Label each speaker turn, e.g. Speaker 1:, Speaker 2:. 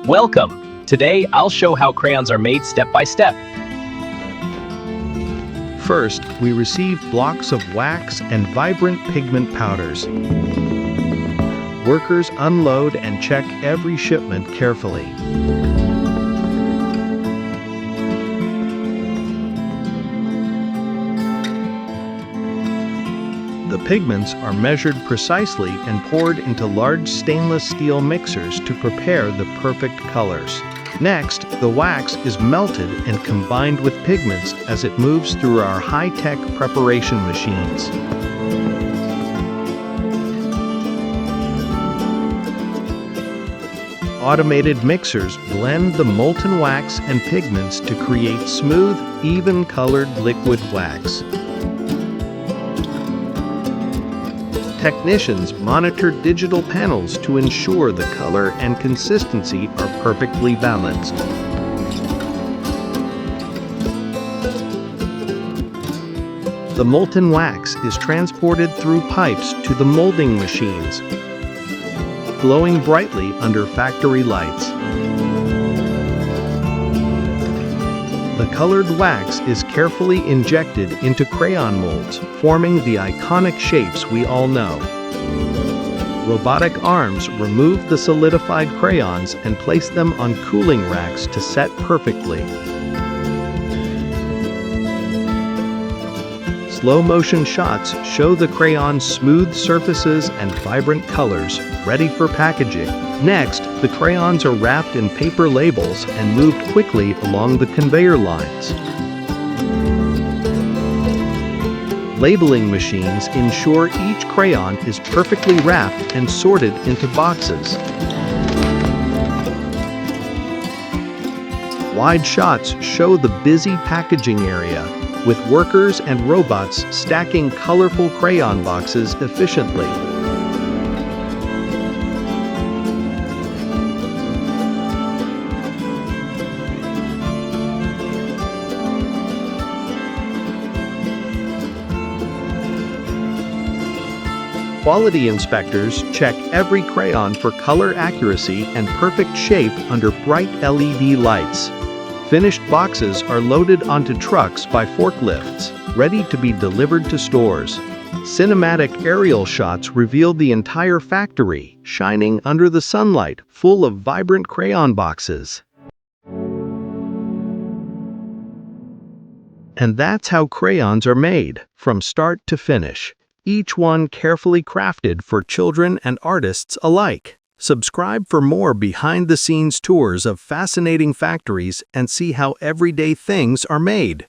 Speaker 1: Welcome! Today, I'll show how crayons are made step by step.
Speaker 2: First, we receive blocks of wax and vibrant pigment powders. Workers unload and check every shipment carefully. The pigments are measured precisely and poured into large stainless steel mixers to prepare the perfect colors. Next, the wax is melted and combined with pigments as it moves through our high-tech preparation machines. Automated mixers blend the molten wax and pigments to create smooth, even-colored liquid wax. Technicians monitor digital panels to ensure the color and consistency are perfectly balanced. The molten wax is transported through pipes to the molding machines, glowing brightly under factory lights. The colored wax is carefully injected into crayon molds, forming the iconic shapes we all know. Robotic arms remove the solidified crayons and place them on cooling racks to set perfectly. Slow-motion shots show the crayon's smooth surfaces and vibrant colors, ready for packaging. Next, the crayons are wrapped in paper labels and moved quickly along the conveyor lines. Labeling machines ensure each crayon is perfectly wrapped and sorted into boxes. Wide shots show the busy packaging area, with workers and robots stacking colorful crayon boxes efficiently. Quality inspectors check every crayon for color accuracy and perfect shape under bright LED lights. Finished boxes are loaded onto trucks by forklifts, ready to be delivered to stores. Cinematic aerial shots reveal the entire factory, shining under the sunlight, full of vibrant crayon boxes. And that's how crayons are made, from start to finish. Each one carefully crafted for children and artists alike. Subscribe for more behind-the-scenes tours of fascinating factories and see how everyday things are made.